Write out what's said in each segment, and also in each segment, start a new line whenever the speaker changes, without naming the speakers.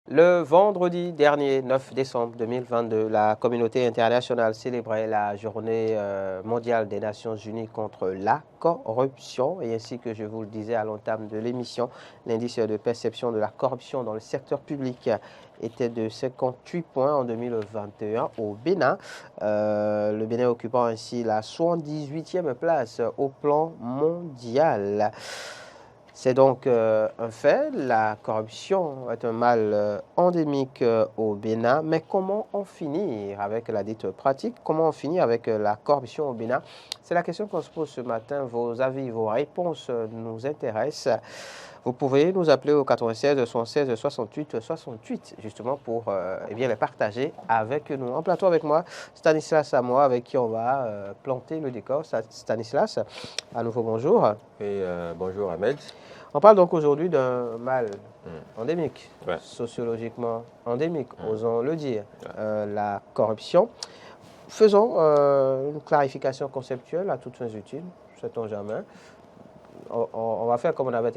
Le vendredi dernier, 9 décembre 2022, la communauté internationale célébrait la journée mondiale des Nations Unies contre la corruption. Et ainsi que je vous le disais à l'entame de l'émission, l'indice de perception de la corruption dans le secteur public était de 58 points en 2021 au Bénin. Le Bénin occupant ainsi la 78e place au plan mondial. C'est donc un fait, la corruption est un mal endémique au Bénin, mais comment en finir avec la dite pratique? Comment en finir avec la corruption au Bénin? C'est la question qu'on se pose ce matin. Vos avis, vos réponses nous intéressent. Vous pouvez nous appeler au 96 76 68 68 justement pour les partager avec nous. En plateau avec moi, Stanislas Samoa, avec qui on va planter le décor. Stanislas, à nouveau bonjour.
Et bonjour Ahmed.
On parle donc aujourd'hui d'un mal endémique, sociologiquement endémique, osons le dire, la corruption. Faisons une clarification conceptuelle à toutes fins utiles, sait-on jamais. On va faire comme on avait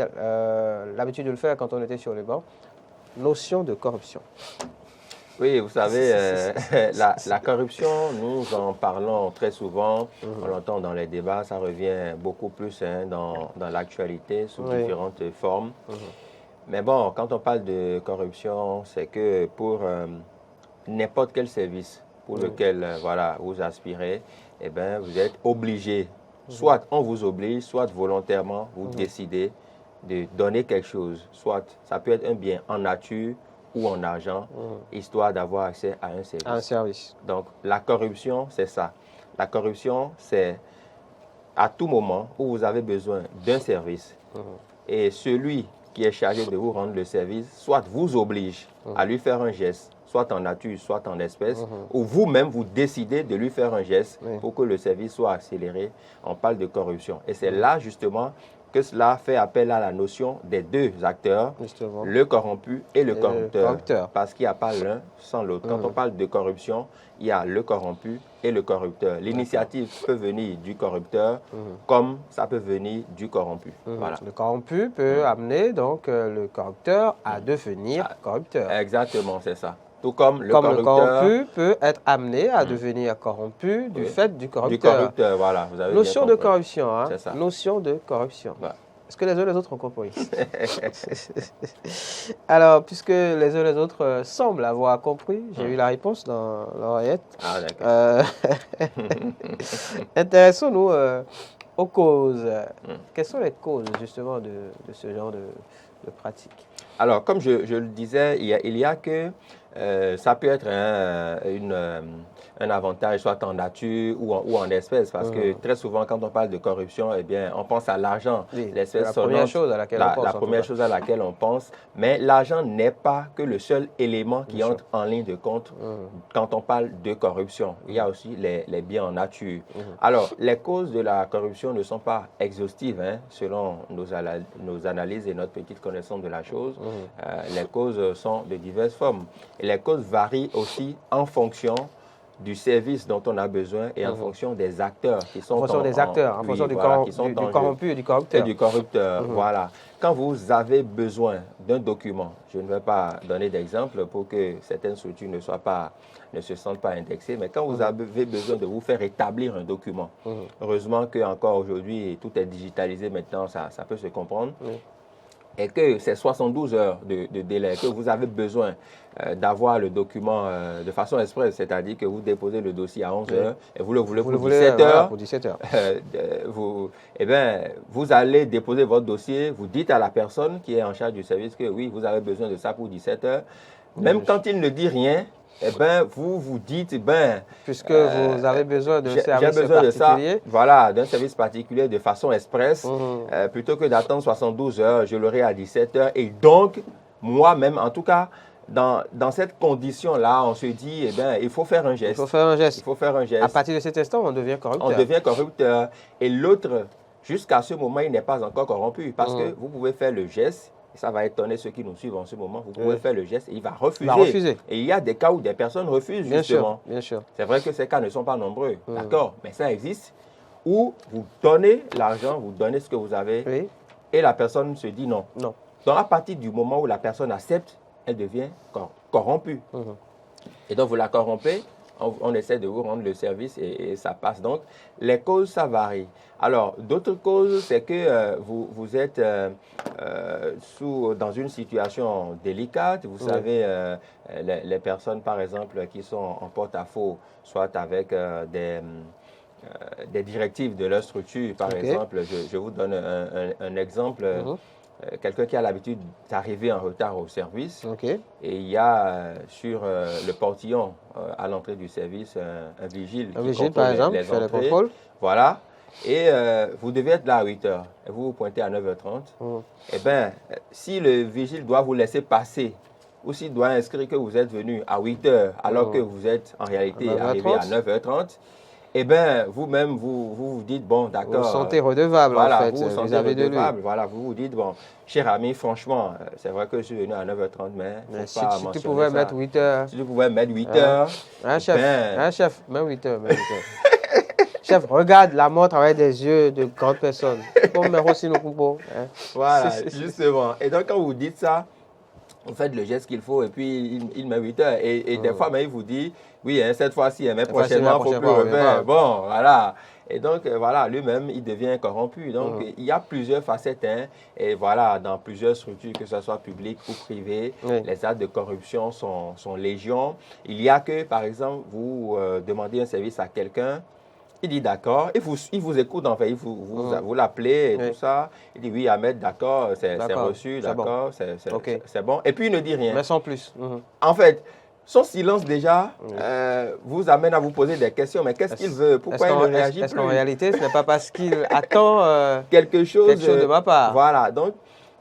l'habitude de le faire quand on était sur les bancs. Notion de corruption.
Oui, vous savez, la corruption, nous en parlons très souvent, on l'entend dans les débats, ça revient beaucoup plus dans l'actualité sous différentes formes. Mais bon, quand on parle de corruption, c'est que pour n'importe quel service pour lequel vous aspirez, eh bien, vous êtes obligé, soit on vous oblige, soit volontairement, vous décidez de donner quelque chose. Soit ça peut être un bien en nature, ou en argent, histoire d'avoir accès à un service. Donc, la corruption, c'est ça. La corruption, c'est à tout moment où vous avez besoin d'un service et celui qui est chargé de vous rendre le service, soit vous oblige à lui faire un geste, soit en nature, soit en espèces, ou vous-même, vous décidez de lui faire un geste pour que le service soit accéléré. On parle de corruption. Et c'est là, justement, que cela fait appel à la notion des deux acteurs, le corrompu et le corrupteur. Parce qu'il n'y a pas l'un sans l'autre. Quand on parle de corruption, il y a le corrompu et le corrupteur. L'initiative peut venir du corrupteur comme ça peut venir du corrompu. Voilà.
Le corrompu peut amener donc le corrupteur à devenir corrupteur.
Exactement, c'est ça. Tout comme le
corrompu peut être amené à devenir corrompu du fait du corrupteur.
Du corrupteur, voilà. Vous avez
notion
bien
de corruption, hein?
C'est ça.
Notion de corruption.
Ouais.
Est-ce que les uns et les autres ont compris? Alors, puisque les uns et les autres semblent avoir compris, j'ai eu la réponse dans l'oreillette.
Ah, d'accord.
Intéressons-nous aux causes. Quelles sont les causes, justement, de ce genre de pratique?
Alors, comme je le disais, il y a que ça peut être un avantage, soit en nature ou en espèces, parce que très souvent, quand on parle de corruption, eh bien, on pense à l'argent.
Oui, c'est la première chose à laquelle on pense.
La première chose à laquelle on pense. Mais l'argent n'est pas que le seul élément qui entre en ligne de compte quand on parle de corruption. Il y a aussi les biens en nature. Alors, les causes de la corruption ne sont pas exhaustives, hein, selon nos analyses et notre petite connaissance de la chose. Les causes sont de diverses formes. Et les causes varient aussi en fonction du service dont on a besoin et en fonction des acteurs qui sont
en fonction des acteurs, en fonction du corrompu et du corrupteur.
Et du corrupteur, voilà. Quand vous avez besoin d'un document, je ne vais pas donner d'exemple pour que certaines structures ne se sentent pas indexées, mais quand vous avez besoin de vous faire établir un document, heureusement qu'encore aujourd'hui, tout est digitalisé maintenant, ça peut se comprendre. Et que c'est 72 heures de délai, que vous avez besoin d'avoir le document de façon express, c'est-à-dire que vous déposez le dossier à 11 heures et vous le voulez pour 17 heures.
Voilà, pour 17 heures.
Vous allez déposer votre dossier, vous dites à la personne qui est en charge du service que oui, vous avez besoin de ça pour 17 heures. Même quand il ne dit rien, vous vous dites,
puisque vous avez besoin d'un service particulier.
Voilà, d'un service particulier de façon express, plutôt que d'attendre 72 heures, je l'aurai à 17 heures. Et donc, moi-même, en tout cas, dans cette condition-là, on se dit, il faut faire un geste.
Il faut faire un geste.
Il faut faire un geste.
À partir de cet instant, on devient corrupteur.
On devient corrupteur. Et l'autre, jusqu'à ce moment, il n'est pas encore corrompu. Parce que vous pouvez faire le geste. Et ça va étonner ceux qui nous suivent en ce moment. Vous pouvez faire le geste et il va refuser. Et il y a des cas où des personnes refusent, justement.
Bien sûr.
C'est vrai que ces cas ne sont pas nombreux, d'accord, mais ça existe. Où vous donnez l'argent, vous donnez ce que vous avez, et la personne se dit non.
Non.
Donc, à partir du moment où la personne accepte, elle devient corrompue. Et donc, vous la corrompez, on essaie de vous rendre le service et ça passe. Donc, les causes, ça varie. Alors, d'autres causes, c'est que vous êtes dans une situation délicate. Vous savez, les personnes, par exemple, qui sont en porte-à-faux, soit avec des directives de leur structure. Par exemple, je vous donne un exemple. Quelqu'un qui a l'habitude d'arriver en retard au service, et il y a sur le portillon à l'entrée du service un vigile qui contrôle
par exemple,
les
fait le
entrées.
contrôle.
Voilà. Et vous devez être là à 8 h. Et vous vous pointez à 9 h 30. Eh bien, si le vigile doit vous laisser passer, ou s'il doit inscrire que vous êtes venu à 8 h, alors que vous êtes en réalité arrivé à 9 h 30, eh bien, vous-même, vous dites, bon, d'accord.
Vous vous sentez redevable,
voilà,
en fait.
Vous vous sentez redevable. Voilà, vous vous dites, bon, cher ami, franchement, c'est vrai que je suis venu à 9 h 30, mais
si tu pouvais mettre 8 h.
Si tu pouvais mettre 8 h.
Chef, même 8 h. Chef, regarde la montre avec des yeux de grandes personnes.
Voilà, justement. Et donc, quand vous dites ça, vous faites le geste qu'il faut et puis il met 8 h. Et des fois, mais il vous dit, oui, cette fois-ci, mais prochainement, il ne faut plus refaire. Bon, voilà. Et donc, voilà, lui-même, il devient corrompu. Donc, il y a plusieurs facettes. Et voilà, dans plusieurs structures, que ce soit publiques ou privées, les actes de corruption sont légion. Il y a que, par exemple, vous demandez un service à quelqu'un, il dit d'accord, il vous écoute, en fait, vous l'appelez et tout ça. Il dit oui, Ahmed, d'accord, c'est reçu, d'accord, c'est bon. Et puis il ne dit rien.
Mais sans plus.
En fait, son silence déjà vous amène à vous poser des questions. Mais qu'est-ce qu'il veut? Pourquoi il ne réagit plus?
Est-ce qu'en réalité, ce n'est pas parce qu'il attend
quelque chose
de ma part?
Voilà, donc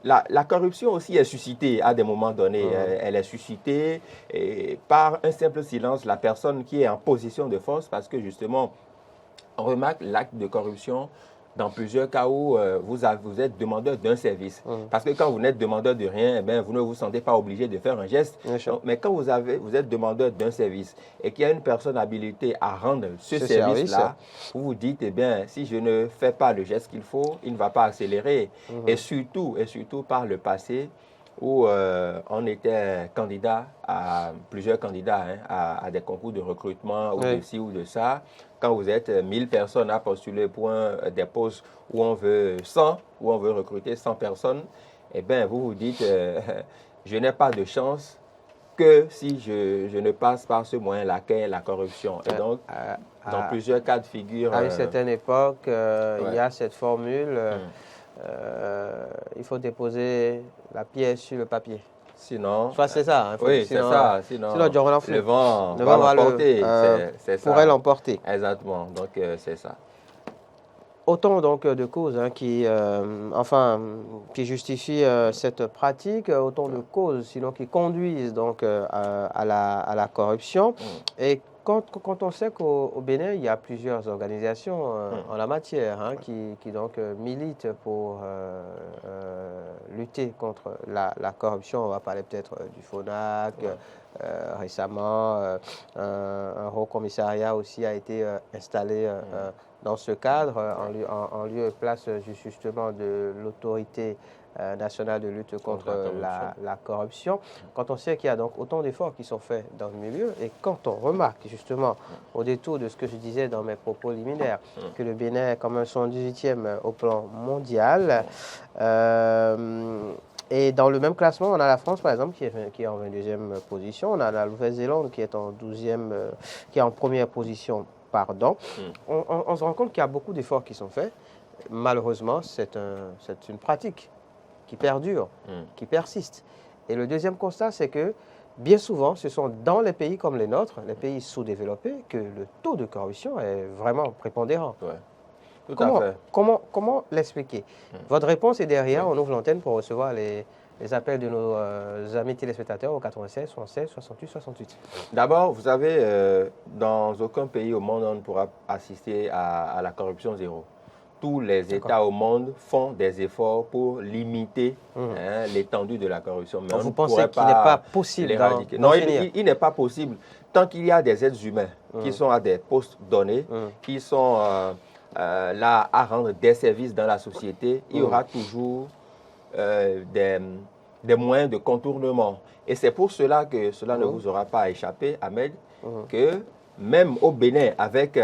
la corruption aussi est suscitée à des moments donnés. Elle est suscitée par un simple silence. La personne qui est en position de force, parce que justement, on remarque l'acte de corruption dans plusieurs cas où vous êtes demandeur d'un service. Parce que quand vous n'êtes demandeur de rien, vous ne vous sentez pas obligé de faire un geste. Donc, mais quand vous êtes demandeur d'un service et qu'il y a une personne habilitée à rendre ce service-là, vous vous dites, si je ne fais pas le geste qu'il faut, il ne va pas accélérer. Et surtout par le passé, où on était candidat plusieurs candidats à des concours de recrutement ou de ci ou de ça. Quand vous êtes 1000 personnes à postuler pour des postes où on veut 100, où on veut recruter 100 personnes, vous vous dites, je n'ai pas de chance que si je ne passe par ce moyen-là, qu'est la corruption. Et donc, dans plusieurs cas de figure...
À une certaine époque, il y a cette formule... il faut déposer la pièce sur le papier.
Sinon...
c'est ça.
Oui, c'est ça. Sinon le vent va l'emporter.
Pourrait l'emporter.
Exactement. Donc, c'est ça.
Autant donc de causes qui justifient cette pratique, autant de causes sinon qui conduisent donc à la corruption. Et quand on sait qu'au Bénin, il y a plusieurs organisations en la matière qui donc militent pour lutter contre la corruption, on va parler peut-être du FONAC, récemment, un haut commissariat aussi a été installé dans ce cadre, en lieu et place justement de l'autorité nationale de lutte contre la corruption. Quand on sait qu'il y a donc autant d'efforts qui sont faits dans le milieu et quand on remarque justement au détour de ce que je disais dans mes propos liminaires, que le Bénin est comme un 118e au plan mondial, et dans le même classement, on a la France, par exemple, qui est en 22e position. On a la Nouvelle-Zélande qui est en 12e, qui est en première position. On se rend compte qu'il y a beaucoup d'efforts qui sont faits. Malheureusement, c'est une pratique qui perdure, qui persiste. Et le deuxième constat, c'est que bien souvent, ce sont dans les pays comme les nôtres, les pays sous-développés, que le taux de corruption est vraiment prépondérant.
Tout à fait.
Comment l'expliquer? Votre réponse est derrière. On ouvre l'antenne pour recevoir les appels de nos amis téléspectateurs au 96 76 68 68.
D'abord, vous savez, dans aucun pays au monde, on ne pourra assister à la corruption zéro. Tous les États au monde font des efforts pour limiter l'étendue de la corruption. Mais
vous pensez qu'il n'est pas possible
l'éradiquer? Non, il n'est pas possible. Tant qu'il y a des êtres humains qui sont à des postes donnés, qui sont là à rendre des services dans la société, il y aura toujours des moyens de contournement. Et c'est pour cela que cela ne vous aura pas échappé, Ahmed, que même au Bénin, avec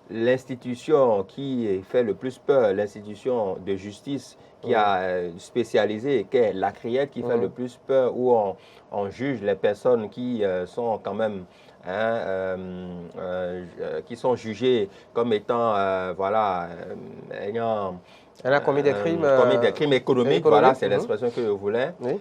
l'institution qui fait le plus peur, l'institution de justice qui a spécialisé, qui est la CRIET, qui fait le plus peur, où on juge les personnes qui sont quand même qui sont jugées comme étant, ayant
elle a commis des crimes,
économiques, voilà, c'est l'expression que je voulais. Oui.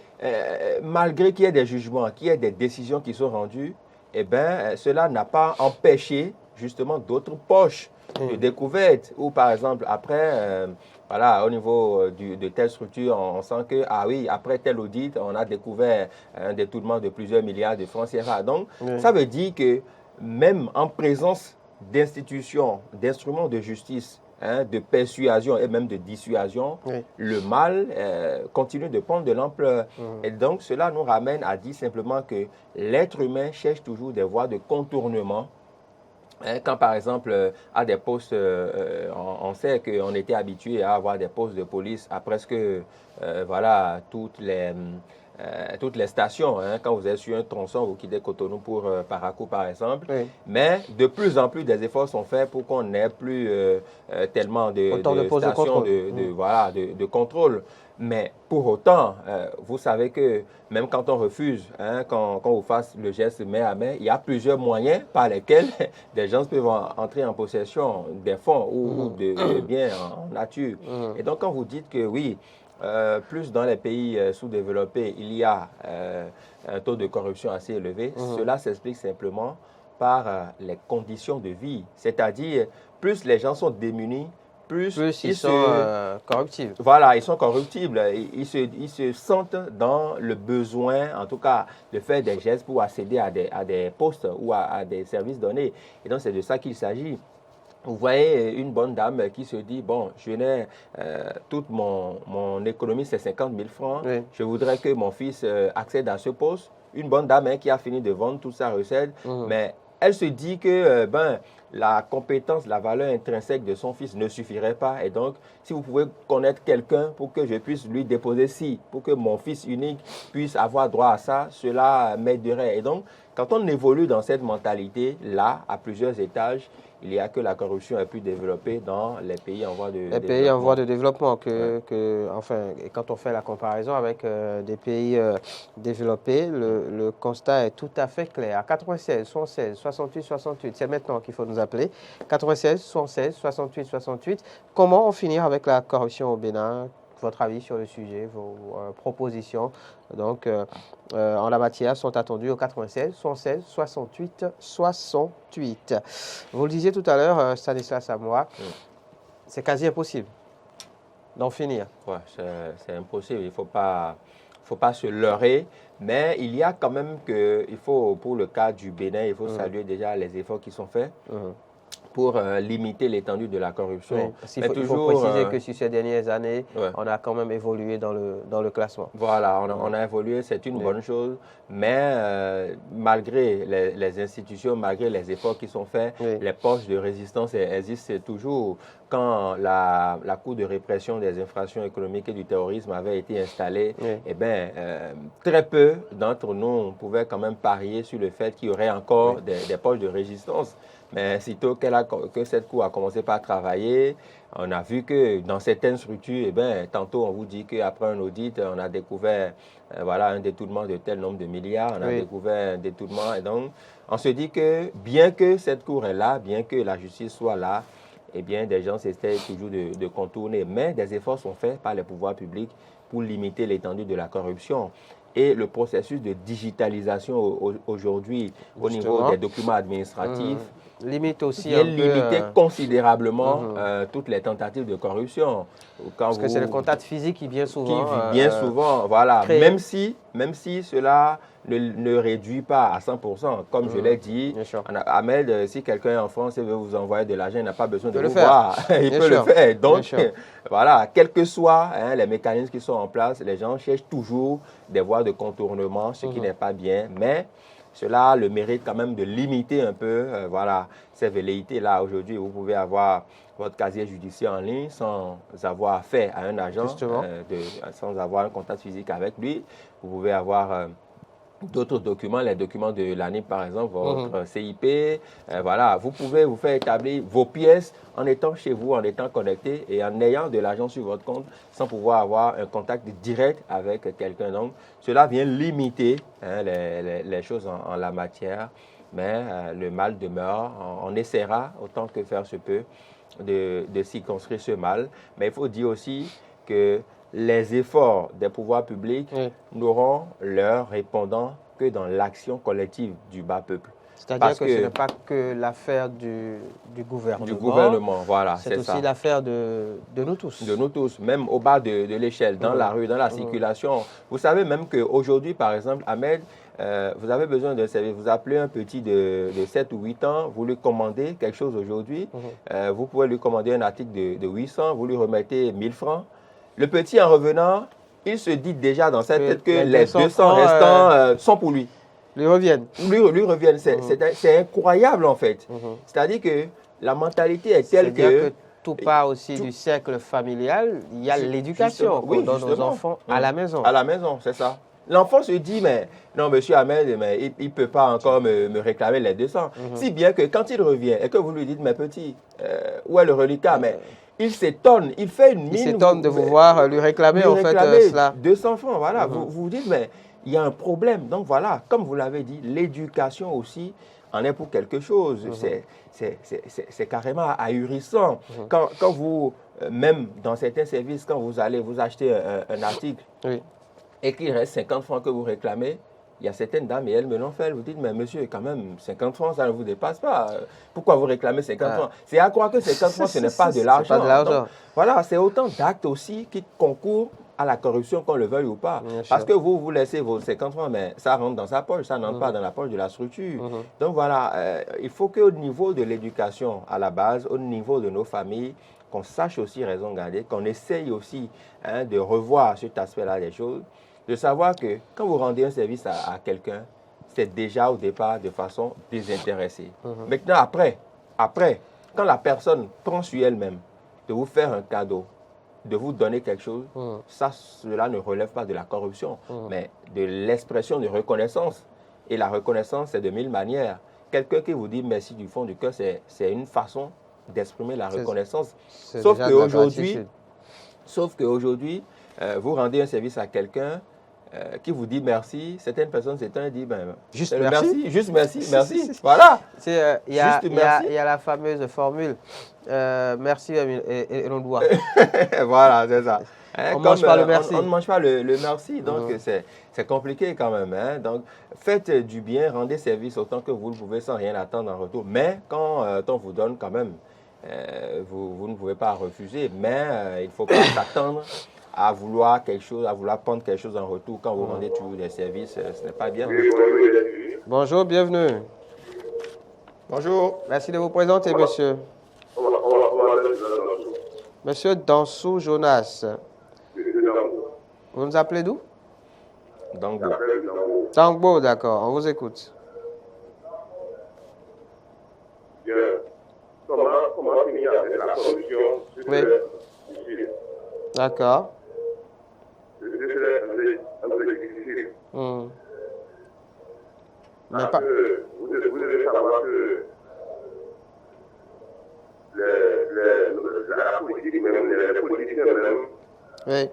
Malgré qu'il y ait des jugements, qu'il y ait des décisions qui sont rendues, eh bien, cela n'a pas empêché justement d'autres poches de découverte, ou par exemple, après, voilà, au niveau de telle structure, on sent que, ah oui, après tel audit, on a découvert un détournement de plusieurs milliards de francs CFA. Donc, ça veut dire que même en présence d'institutions, d'instruments de justice, de persuasion et même de dissuasion, le mal continue de prendre de l'ampleur. Et donc, cela nous ramène à dire simplement que l'être humain cherche toujours des voies de contournement. Quand, par exemple, à des postes, on sait qu'on était habitué à avoir des postes de police à presque toutes les stations. Quand vous êtes sur un tronçon, vous quittez Cotonou pour Parakou, par exemple. Oui. Mais de plus en plus, des efforts sont faits pour qu'on n'ait plus tellement de stations de contrôle. Mais pour autant, vous savez que même quand on refuse, quand on fasse le geste main à main, il y a plusieurs moyens par lesquels des gens peuvent entrer en possession des fonds ou de biens en nature. Et donc, quand vous dites que oui, plus dans les pays sous-développés, il y a un taux de corruption assez élevé, cela s'explique simplement par les conditions de vie. C'est-à-dire, plus les gens sont démunis, plus
ils sont corruptibles.
Voilà, ils sont corruptibles. Ils se sentent dans le besoin, en tout cas, de faire des gestes pour accéder à des postes ou à des services donnés. Et donc, c'est de ça qu'il s'agit. Vous voyez une bonne dame qui se dit, bon, je n'ai toute mon économie, c'est 50 000 francs. Oui. Je voudrais que mon fils accède à ce poste. Une bonne dame qui a fini de vendre toute sa recette, mais elle se dit que la compétence, la valeur intrinsèque de son fils ne suffirait pas. Et donc, si vous pouvez connaître quelqu'un pour que je puisse lui déposer pour que mon fils unique puisse avoir droit à ça, cela m'aiderait. Et donc, quand on évolue dans cette mentalité-là, à plusieurs étages, il n'y a que la corruption est plus développée dans les pays en voie de développement.
Les pays en voie de développement, quand on fait la comparaison avec des pays développés, le constat est tout à fait clair. 96, 76, 68, 68, c'est maintenant qu'il faut nous appeler. 96, 76, 68, 68. Comment en finir avec la corruption au Bénin? Votre avis sur le sujet, vos propositions donc, en la matière sont attendues au 96, 76, 68, 68. Vous le disiez tout à l'heure, Stanislas Samoa, c'est quasi impossible d'en finir.
Ouais, c'est impossible, il ne faut pas se leurrer, mais il y a quand même pour le cas du Bénin, il faut saluer déjà les efforts qui sont faits. Pour limiter l'étendue de la corruption.
Oui, il faut préciser que sur ces dernières années, on a quand même évolué dans le classement.
Voilà, on a évolué, c'est une bonne chose, mais malgré les institutions, malgré les efforts qui sont faits, les poches de résistance existent toujours. Quand la Cour de répression des infractions économiques et du terrorisme avait été installée, eh bien, très peu d'entre nous pouvaient quand même parier sur le fait qu'il y aurait encore des poches de résistance. Mais sitôt que cette Cour a commencé par travailler, on a vu que dans certaines structures, eh bien, tantôt on vous dit qu'après un audit, on a découvert un détournement de tel nombre de milliards, on a découvert un détournement. Et donc, on se dit que bien que cette Cour est là, bien que la justice soit là, eh bien, des gens essaient toujours de contourner. Mais des efforts sont faits par les pouvoirs publics pour limiter l'étendue de la corruption. Et le processus de digitalisation aujourd'hui au niveau des documents administratifs
limite aussi
limiter considérablement toutes les tentatives de corruption.
Parce que c'est le contact physique qui vient souvent.
Voilà. Même si cela ne réduit pas à 100%. Comme je l'ai dit, Ahmed, si quelqu'un est en France et veut vous envoyer de l'argent, il n'a pas besoin de vous voir. Il peut le faire. Donc, voilà, quels que soient les mécanismes qui sont en place, les gens cherchent toujours des voies de contournement, ce qui n'est pas bien. Mais cela a le mérite quand même de limiter un peu voilà, ces velléités-là. Aujourd'hui, vous pouvez avoir votre casier judiciaire en ligne sans avoir affaire à un agent, sans avoir un contact physique avec lui. Vous pouvez avoir d'autres documents, les documents de l'ANIP par exemple, votre CIP, voilà, vous pouvez vous faire établir vos pièces en étant chez vous, en étant connecté et en ayant de l'argent sur votre compte sans pouvoir avoir un contact direct avec quelqu'un. Donc, cela vient limiter les choses en la matière, mais le mal demeure. On essaiera autant que faire se peut de circonscrire ce mal, mais il faut dire aussi que les efforts des pouvoirs publics n'auront leur répondant que dans l'action collective du bas peuple.
C'est-à-dire que ce n'est pas que l'affaire du gouvernement.
Du gouvernement, voilà,
c'est aussi l'affaire de nous tous.
De nous tous, même au bas de l'échelle, dans la rue, dans la circulation. Vous savez même qu'aujourd'hui, par exemple, Ahmed, vous avez besoin d'un service, vous appelez un petit de 7 ou 8 ans, vous lui commandez quelque chose aujourd'hui, vous pouvez lui commander un article de 800, vous lui remettez 1000 francs. Le petit, en revenant, il se dit déjà dans sa tête que les 200 restants sont pour lui.
Lui reviennent.
Lui reviennent. C'est incroyable, en fait. C'est-à-dire que la mentalité est telle que
tout part aussi du cercle familial. Il y a l'éducation qu'on donne aux enfants à la maison.
À la maison, c'est ça. L'enfant se dit, mais non, monsieur Ahmed, mais il ne peut pas encore me réclamer les 200. Si bien que quand il revient et que vous lui dites, mais petit, où est le reliquat, mais il s'étonne, il fait une mine.
Il s'étonne de vous voir lui réclamer en fait cela.
200 francs, voilà. Vous vous dites, mais il y a un problème. Donc voilà, comme vous l'avez dit, l'éducation aussi en est pour quelque chose. C'est carrément ahurissant. Quand vous, même dans certains services, quand vous allez vous acheter un article et qu'il reste 50 francs que vous réclamez, il y a certaines dames, et elles me l'ont fait, elles vous disent, mais monsieur, quand même, 50 francs, ça ne vous dépasse pas. Pourquoi vous réclamez 50 francs? C'est à croire que 50 francs, ce n'est pas de l'argent. Voilà, c'est autant d'actes aussi qui concourent à la corruption, qu'on le veuille ou pas. Parce que vous laissez vos 50 francs, mais ça rentre dans sa poche, ça n'entre pas dans la poche de la structure. Donc voilà, il faut qu'au niveau de l'éducation à la base, au niveau de nos familles, qu'on sache aussi raison garder, qu'on essaye aussi de revoir cet aspect-là des choses, de savoir que quand vous rendez un service à quelqu'un, c'est déjà au départ de façon désintéressée. Maintenant, après, quand la personne prend sur elle-même de vous faire un cadeau, de vous donner quelque chose, cela ne relève pas de la corruption, mais de l'expression de reconnaissance. Et la reconnaissance, c'est de 1000 manières. Quelqu'un qui vous dit merci du fond du cœur, c'est une façon d'exprimer la reconnaissance. Sauf qu'aujourd'hui, vous rendez un service à quelqu'un qui vous dit merci. Certaines personnes s'étonnent et disent
juste merci.
Juste merci, merci. Voilà.
Il y a la fameuse formule merci et l'on doit.
Voilà, c'est ça.
On ne mange pas le merci.
On ne mange pas le merci, donc c'est compliqué quand même. Donc, faites du bien, rendez service autant que vous le pouvez sans rien attendre en retour. Mais quand on vous donne quand même, vous ne pouvez pas refuser. Mais il ne faut pas s'attendre à vouloir quelque chose, à vouloir prendre quelque chose en retour quand vous rendez toujours des services. Ce n'est pas bien.
Bonjour, bienvenue.
Bonjour.
Merci de vous présenter, monsieur. Monsieur Dansou Jonas. Vous nous appelez d'où?
Dangbo.
Dangbo, d'accord. On vous écoute.
Comment finir avec la corruption?
Oui. D'accord.
Un peu difficile.
Mais pas...
Vous devez savoir que la politique, même les politiciens même,
oui.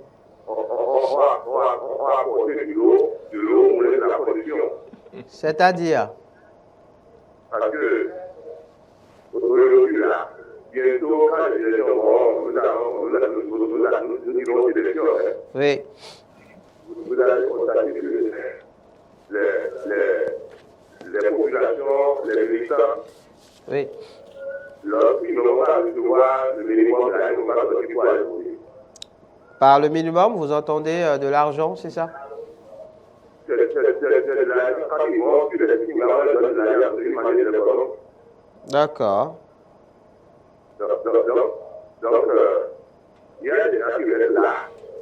on va apporter de l'eau où est la corruption.
C'est-à-dire?
Parce que aujourd'hui, là, bientôt, quand les élections vont, nous irons aux élections.
Oui.
Vous allez constater que les populations, les militants,
oui.
lorsqu'ils n'ont pas recevoir le minimum, là, ils n'ont pas sorti pour aller voter.
Par le minimum, vous entendez de l'argent, c'est ça?
C'est de l'argent. Quand ils vont sur les signes, on leur donne de l'argent pour manger les ballons.
D'accord.
Donc, il y a des gens qui restent là,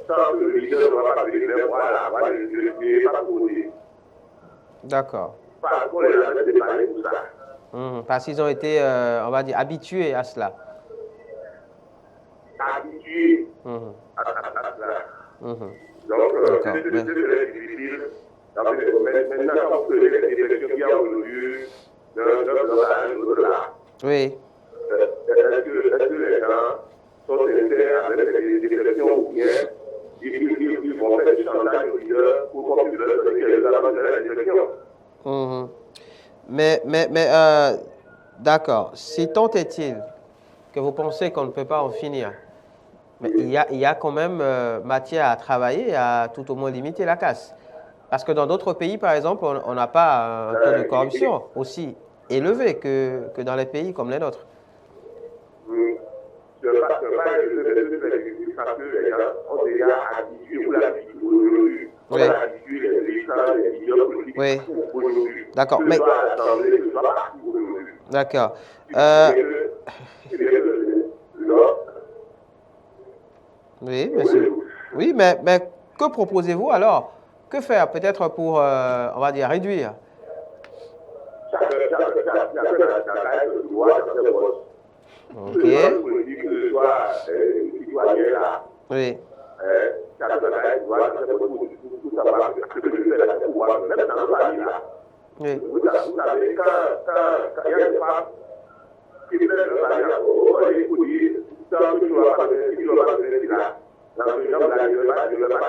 sans que le leader ne va pas venir les voir là, pas pour voter.
D'accord.
parce qu'on les avait préparés pour ça.
Parce qu'ils ont été, on va dire, habitués à cela.
Habitués à cela. Donc, c'est très difficile. Maintenant, quand vous prenez les élections qu'il y a aujourd'hui, d'un à l'autre là,
oui.
est-ce que les gens sont sincères avec les élections ou bien ils vont faire du chantage au leader pour qu'on puisse leur donner quelques avantages de la élection?
Mais d'accord. Si tant est-il que vous pensez qu'on ne peut pas en finir, mais il y a quand même matière à travailler, à tout au moins limiter la casse. Parce que dans d'autres pays, par exemple, on n'a pas un taux de corruption aussi élevé que dans les pays comme les nôtres.
Je ne pas élevé parce que les gens ont déjà habitué ou l'habitude aujourd'hui. On a habitué les militants, les leaders politiques aujourd'hui.
D'accord. Mais... D'accord. Oui, monsieur. Oui, mais que proposez-vous alors? Que faire peut-être pour, on va dire, réduire? Ok. Oui. Oui.
Vous savez, quand il y a une femme qui fait le mariage, on va dire, tant que tu vas pas venir là, dans ce genre là, je ne vais pas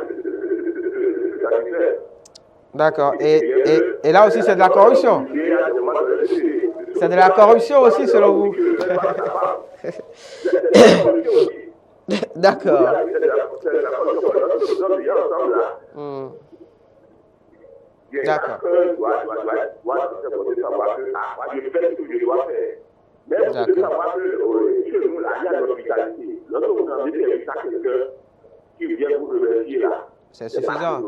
D'accord. Et là aussi, c'est de la corruption. C'est de la corruption aussi, selon vous. D'accord. D'accord. C'est suffisant,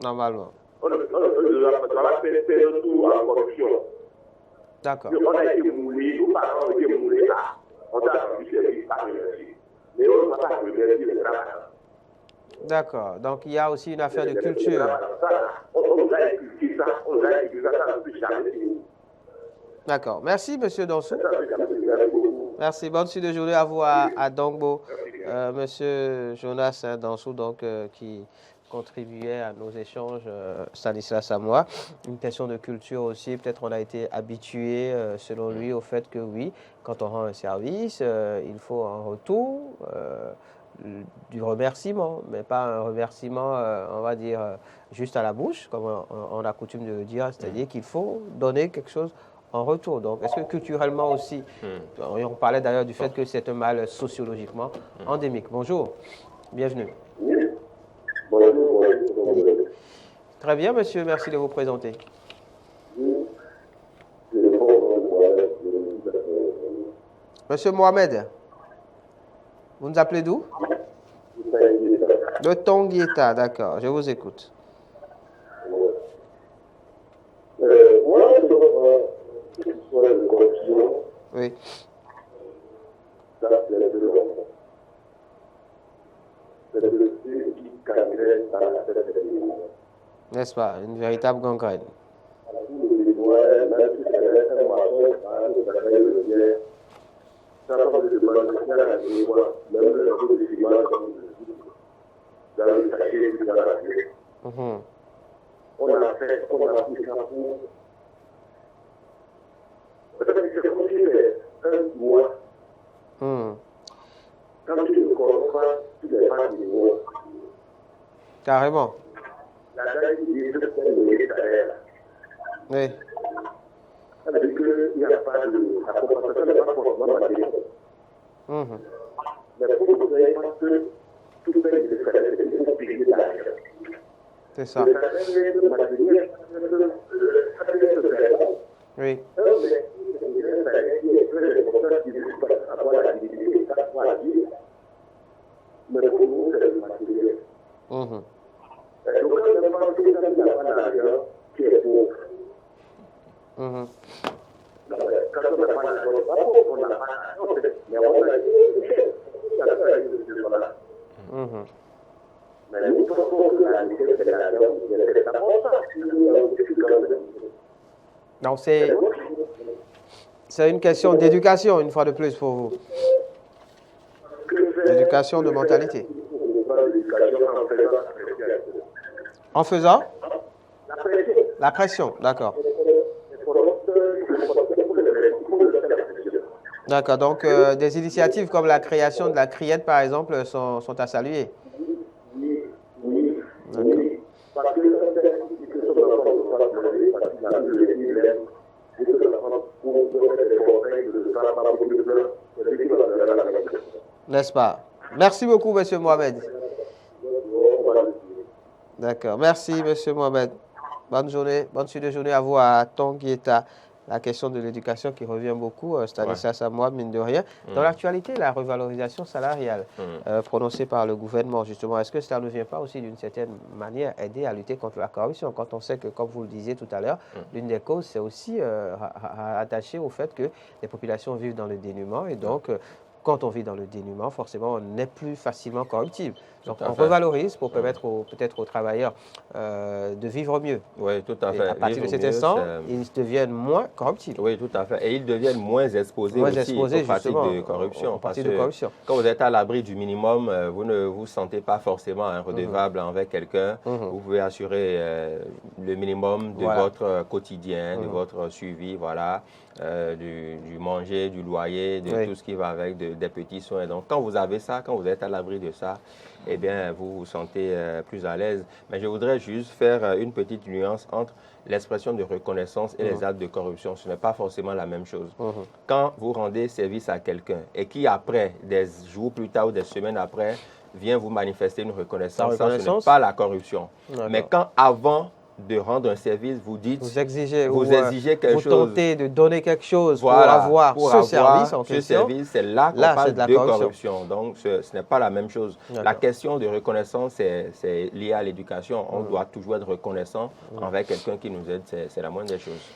normalement.
On ne doit pas faire tout en corruption.
D'accord.
On a été moulé, nos parents ont été moulés là. On a rendu service par merci. Mais on ne va pas remercier les travailleurs.
D'accord. Donc il y a aussi une affaire de culture.
On doit expliquer ça, on doit expliquer ça, ça ne peut jamais finir.
D'accord. Merci, monsieur Donsou. Merci. Bonne suite de journée à vous à Dongbo. Monsieur Jonas Donsou, donc, qui contribuait à nos échanges, Stanislas à moi. Une question de culture aussi. Peut-être on a été habitué, selon lui, au fait que oui, quand on rend un service, il faut en retour du remerciement, mais pas un remerciement, on va dire, juste à la bouche, comme on a coutume de le dire, c'est-à-dire qu'il faut donner quelque chose en retour. Donc, est-ce que culturellement aussi, on parlait d'ailleurs du fait que c'est un mal sociologiquement endémique. Bonjour, bienvenue.
Bonjour.
Très bien, monsieur, merci de vous présenter. Monsieur Mohamed, vous nous appelez d'où? De Tonguieta, d'accord, je vous écoute. Oui. N'est-ce pas? Une véritable gangrène.
On a fait ça pour... C'est comme si un mois. Quand tu ne comprends pas, tu n'es pas du mois.
Carrément.
La dame qui dit que c'est le salaire.
Oui.
Ça veut dire qu'il n'y a pas de... La compensation n'est pas forcément matérielle. Mais pour que vous n'ayez pas que tout ce qui est salaire, c'est qu'il faut payer l'argent.
C'est ça.
Le salaire est matériel, ça peut être salaire.
Oui.
Mais pour nous, c'est le matériel. Donc, quand on parle de ça, il n'y a pas d'argent qui est pauvre. Quand on n'a pas d'argent, on n'a pas d'argent, mais on a mais nous pensons que la richesse, c'est l'argent, c'est d'abord ça.
Donc, c'est une question d'éducation, une fois de plus, pour vous. D'éducation, de mentalité. En faisant la pression, d'accord. D'accord, donc des initiatives comme la création de la criette, par exemple, sont à saluer. N'est-ce pas? Merci beaucoup, M. Mohamed. D'accord. Merci, M. Mohamed. Bonne journée, bonne suite de journée à vous à Tonguieta. La question de l'éducation qui revient beaucoup, Stanislas à moi, mine de rien. Dans l'actualité, la revalorisation salariale prononcée par le gouvernement, justement, est-ce que cela ne vient pas aussi d'une certaine manière aider à lutter contre la corruption? Quand on sait que, comme vous le disiez tout à l'heure, l'une des causes, c'est aussi attaché au fait que les populations vivent dans le dénuement et donc quand on vit dans le dénuement, forcément, on est plus facilement corruptible. Donc, on revalorise pour permettre peut-être aux travailleurs de vivre mieux.
Oui, tout à fait.
Et à partir de cet instant, ils deviennent moins corruptibles.
Oui, tout à fait. Et ils deviennent moins exposés aussi aux pratiques de corruption. Quand vous êtes à l'abri du minimum, vous ne vous sentez pas forcément redevable envers quelqu'un. Vous pouvez assurer le minimum de votre quotidien, de votre suivi, voilà. Du manger, du loyer, de tout ce qui va avec, des petits soins. Donc, quand vous avez ça, quand vous êtes à l'abri de ça, eh bien, vous vous sentez plus à l'aise. Mais je voudrais juste faire une petite nuance entre l'expression de reconnaissance et les actes de corruption. Ce n'est pas forcément la même chose. Quand vous rendez service à quelqu'un et qui, après, des jours plus tard ou des semaines après, vient vous manifester une reconnaissance, ça, ce n'est pas la corruption. Mais quand, avant de rendre un service, vous dites,
vous exigez
quelque chose.
Vous tentez de donner quelque chose pour avoir ce service en question.
Ce service, c'est là qu'on parle de corruption. Donc, ce n'est pas la même chose. La question de reconnaissance, c'est lié à l'éducation. On doit toujours être reconnaissant envers quelqu'un qui nous aide. C'est la moindre des choses.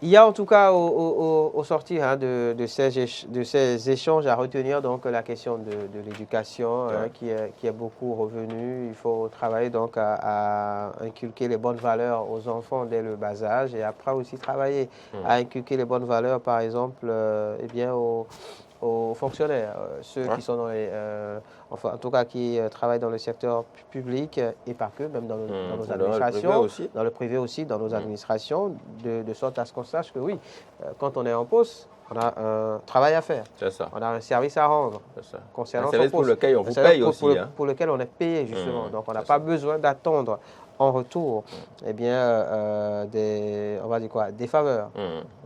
Il y a en tout cas au sortir de ces échanges à retenir donc la question de l'éducation qui est beaucoup revenue. Il faut travailler donc à inculquer les bonnes valeurs aux enfants dès le bas âge et après aussi travailler à inculquer les bonnes valeurs par exemple aux fonctionnaires, ceux qui sont dans les, en tout cas qui travaillent dans le secteur public et pas que, même dans nos administrations, dans le privé aussi, dans nos administrations, de sorte à ce qu'on sache que oui, quand on est en poste, on a un travail à faire.
C'est ça.
On a un service à rendre concernant
un service pour lequel on vous paye aussi.
Pour lequel on est payé justement. Donc on n'a pas besoin d'attendre en retour eh bien, on va dire quoi, des faveurs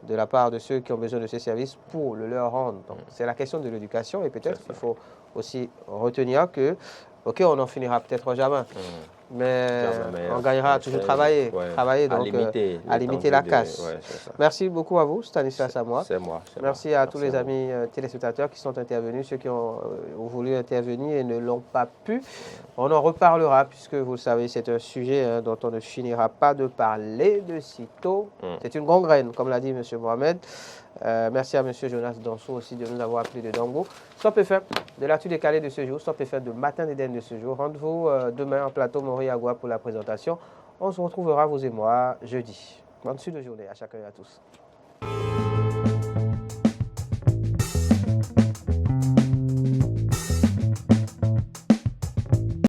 de la part de ceux qui ont besoin de ces services pour le leur rendre. Donc c'est la question de l'éducation et peut-être qu'il faut aussi retenir que, ok, on n'en finira peut-être jamais. Mais on gagnera toujours travailler donc à limiter la casse. Merci beaucoup à vous, Stanislas Samoa.
C'est moi.
Merci à tous les amis téléspectateurs qui sont intervenus, ceux qui ont voulu intervenir et ne l'ont pas pu. On en reparlera puisque vous le savez, c'est un sujet dont on ne finira pas de parler de sitôt. C'est une gangrène, comme l'a dit M. Mohamed. Merci à M. Jonas Danso aussi de nous avoir appelé de Dango. Stop FM, de l'actu décalé de ce jour, Stop FM de Matin d'Éden de ce jour. Rendez-vous demain en plateau Moriagua pour la présentation. On se retrouvera, vous et moi, jeudi. Bonne suite de journée à chacun et à tous.